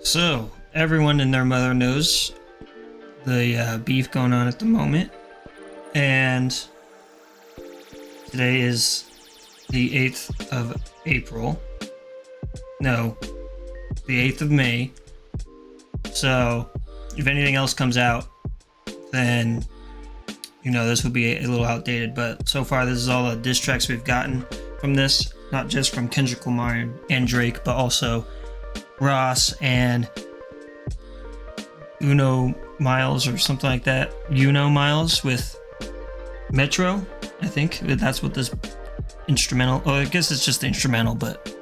So, everyone and their mother knows the beef going on at the moment. And today is the 8th of April. No, the 8th of May. So, if anything else comes out, then, this would be a little outdated. But so far, this is all the diss tracks we've gotten from this. Not just from Kendrick Lamar and Drake, but also Ross and Uno Miles or something like that. Uno Miles with Metro, I think. That's what this instrumental... Oh, I guess it's just the instrumental, but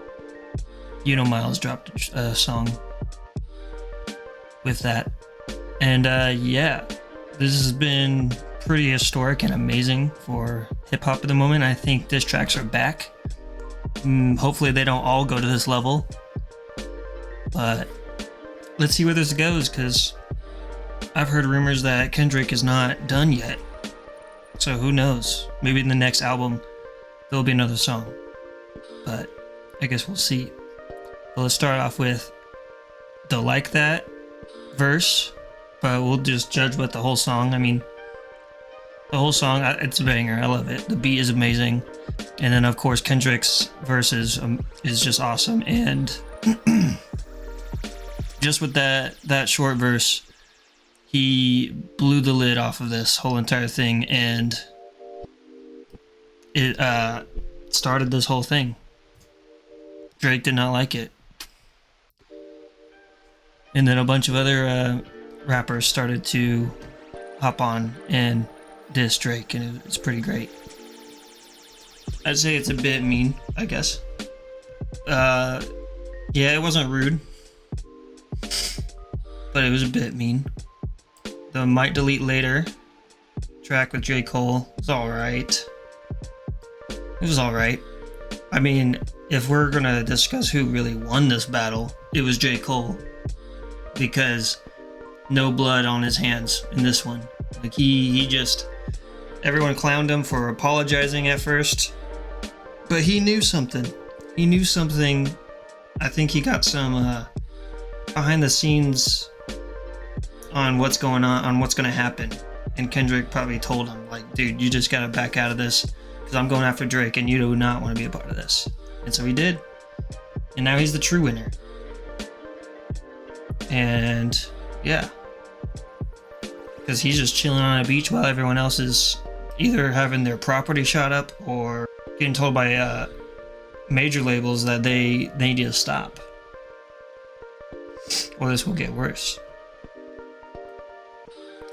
Uno Miles dropped a song with that. And yeah, this has been pretty historic and amazing for hip-hop at the moment. I think diss tracks are back. Hopefully they don't all go to this level. But let's see where this goes, because I've heard rumors that Kendrick is not done yet. So who knows? Maybe in the next album there'll be another song. But I guess we'll see. But let's start off with the Like That verse. But we'll just judge what the whole song. I mean, the whole song, it's a banger. I love it. The beat is amazing. And then, of course, Kendrick's verses is just awesome. And just with that short verse, he blew the lid off of this whole entire thing, and it started this whole thing. Drake did not like it. And then a bunch of other rappers started to hop on and diss Drake, and it's pretty great. I'd say it's a bit mean, I guess. Yeah, it wasn't rude, but it was a bit mean. The Might Delete Later track with J. Cole was alright. It was alright. I mean, if we're gonna discuss who really won this battle, it was J. Cole. Because no blood on his hands in this one. Like, he just... Everyone clowned him for apologizing at first. But he knew something. He knew something. I think he got some behind the scenes on what's going on what's going to happen. And Kendrick probably told him, like, dude, you just got to back out of this, because I'm going after Drake and you do not want to be a part of this. And so he did. And now he's the true winner. And yeah. Because he's just chilling on a beach while everyone else is either having their property shot up or getting told by major labels that they need to stop, or this will get worse.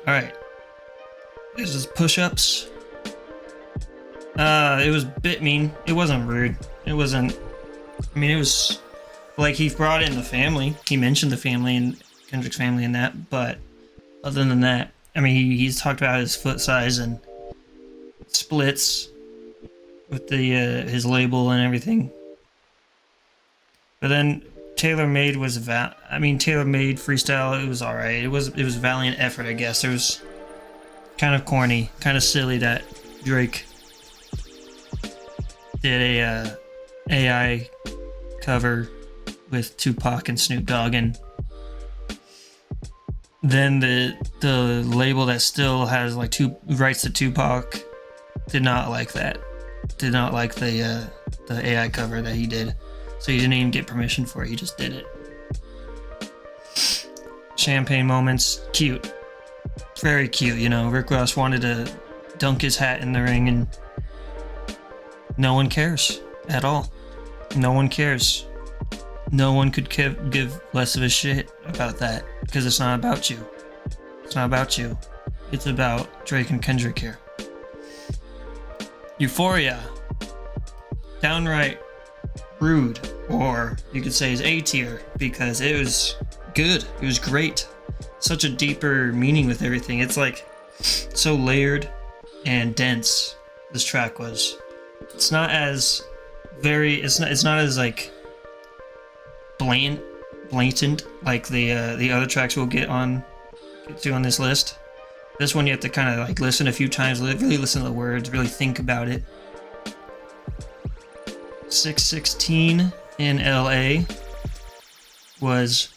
Alright. This is push-ups. It was a bit mean. It wasn't rude. It wasn't... I mean, it was... Like, he brought in the family. He mentioned the family and Kendrick's family and that, but other than that, I mean, he's talked about his foot size and splits with the his label and everything. But then Tailor Made was Tailor Made freestyle, it was alright. It was a valiant effort, I guess. It was kind of corny, kind of silly that Drake did a AI cover with Tupac and Snoop Dogg, and then the label that still has like two rights to Tupac did not like that. Did not like the AI cover that he did. So he didn't even get permission for it. He just did it. Champagne moments, cute, very cute. Rick Ross wanted to dunk his hat in the ring, and no one cares at all. No one cares. No one could give less of a shit about that, because it's not about you. It's not about you. It's about Drake and Kendrick here. Euphoria. Downright rude, or you could say is A tier, because it was good. It was great. Such a deeper meaning with everything. It's like so layered and dense. This track was. It's not as like blatant like the other tracks we'll get to on this list. This one you have to kind of like listen a few times, really listen to the words, really think about it. 616 in LA was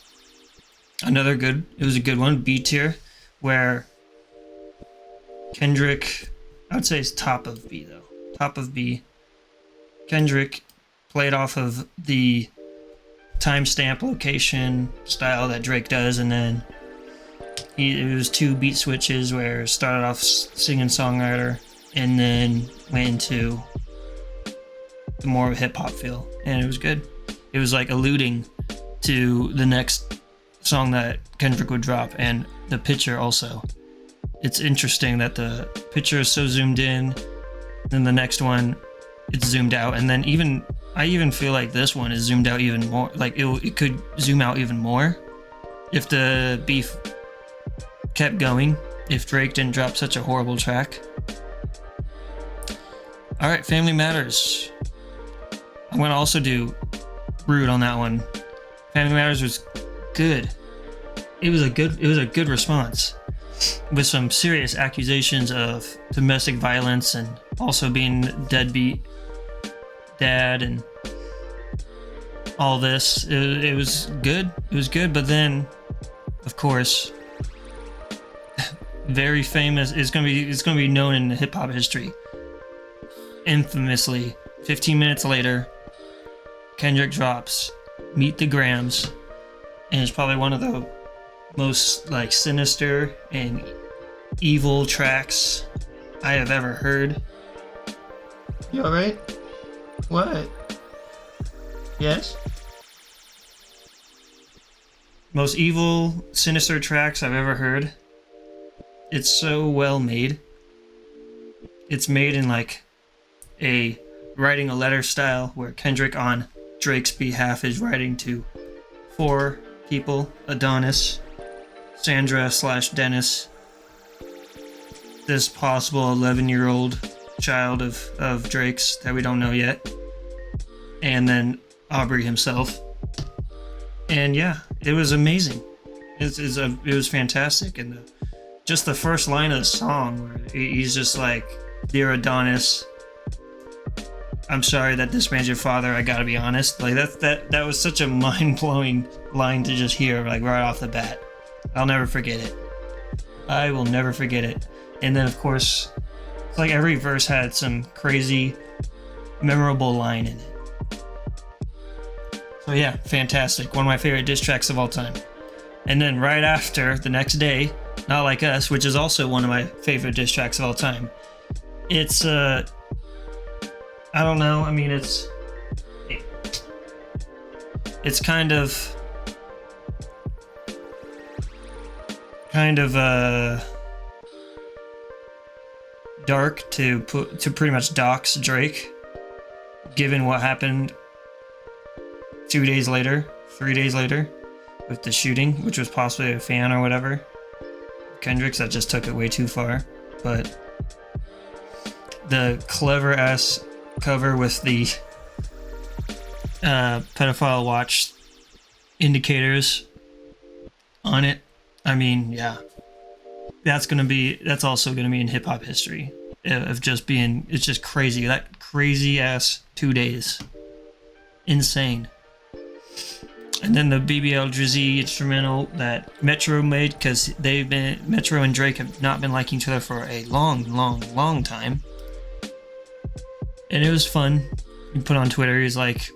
It was a good one, B tier, where Kendrick, I would say it's top of B though. Top of B. Kendrick played off of the timestamp location style that Drake does, and then it was two beat switches where it started off singing songwriter and then went into the more hip hop feel, and it was good. It was like alluding to the next song that Kendrick would drop, and the picture also. It's interesting that the picture is so zoomed in, then the next one it's zoomed out, and then I even feel like this one is zoomed out even more. Like it could zoom out even more if the beef kept going, if Drake didn't drop such a horrible track. All right, Family Matters. I'm gonna also do Rude on that one. Family Matters was good. It was a good response, with some serious accusations of domestic violence and also being deadbeat dad and all this. It was good. It was good, but then, of course, very famous. It's gonna be known in hip hop history. Infamously, 15 minutes later, Kendrick drops "Meet the Grams," and it's probably one of the most like sinister and evil tracks I have ever heard. You alright? What? Yes? Most evil, sinister tracks I've ever heard. It's so well made. It's made in like a writing a letter style where Kendrick on Drake's behalf is writing to 4 people: Adonis, Sandra/Dennis, this possible 11-year-old child of Drake's that we don't know yet, and then Aubrey himself. And yeah, it was amazing. It was fantastic. And just the first line of the song where he's just like, "Dear Adonis, I'm sorry that this man's your father. I gotta be honest." Like that was such a mind-blowing line to just hear, like right off the bat. I'll never forget it. I will never forget it. And then of course, it's like every verse had some crazy, memorable line in it. So yeah, fantastic. One of my favorite diss tracks of all time. And then right after, the next day, Not Like Us, which is also one of my favorite diss tracks of all time. It's I don't know. I mean, it's kind of dark to pretty much dox Drake, given what happened 3 days later, with the shooting, which was possibly a fan or whatever. Kendrick's that just took it way too far, but the clever ass cover with the pedophile watch indicators on it. I mean, yeah, that's also gonna be in hip hop history of just being. It's just crazy. That crazy ass 2 days, insane. And then the BBL Drizzy instrumental that Metro made, because Metro and Drake have not been liking each other for a long time. And it was fun. He put on Twitter, he's like,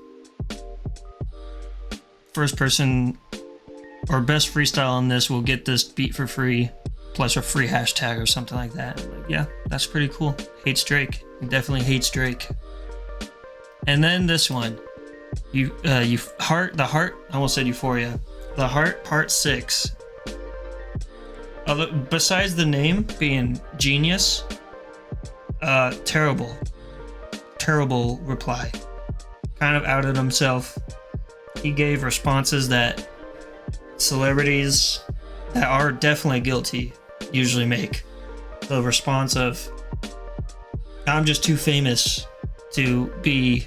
first person or best freestyle on this will get this beat for free, plus a free hashtag or something like that. I'm like, yeah, that's pretty cool. Hates Drake. He definitely hates Drake. And then this one. I almost said Euphoria. The Heart Part 6. Besides the name being genius, terrible reply. Kind of outed himself. He gave responses that celebrities that are definitely guilty usually make. The response of, "I'm just too famous to be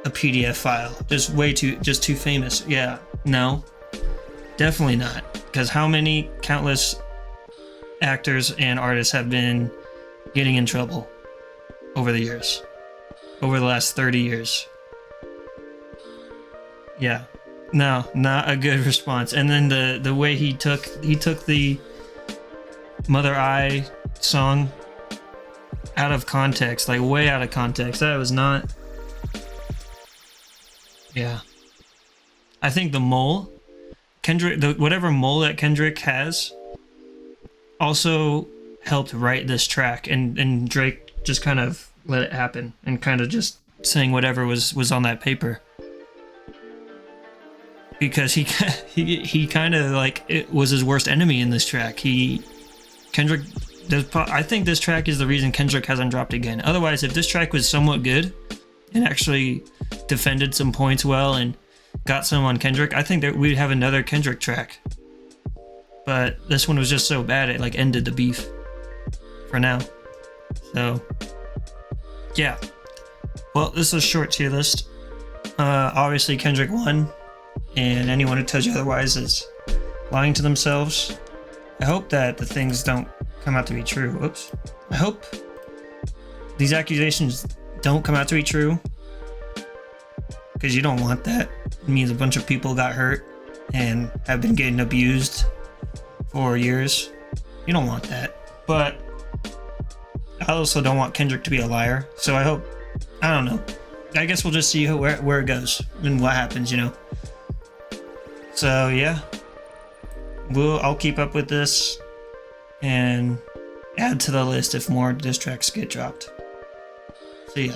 a PDF file. Just too famous." Yeah, no, definitely not. Because how many countless actors and artists have been getting in trouble over the years, over the last 30 years? Yeah, No, not a good response. And then the way he took the Mother I song out of context, like way out of context. That was not. Yeah. I think the mole, Kendrick, whatever mole that Kendrick has, also helped write this track, and Drake just kind of let it happen and kind of just saying whatever was on that paper. Because he kind of like it was his worst enemy in this track. Kendrick, I think this track is the reason Kendrick hasn't dropped again. Otherwise, if this track was somewhat good and actually defended some points well and got some on Kendrick, I think that we'd have another Kendrick track. But this one was just so bad it like ended the beef for now. So yeah. Well, this is a short tier list. Obviously Kendrick won, and anyone who tells you otherwise is lying to themselves. I hope that the things don't come out to be true. Whoops. I hope these accusations don't come out to be true, because you don't want that. It means a bunch of people got hurt and have been getting abused for years. You don't want that. But I also don't want Kendrick to be a liar. So I hope, I don't know. I guess we'll just see where it goes and what happens, you know. So yeah, I'll keep up with this and add to the list if more diss tracks get dropped. See ya.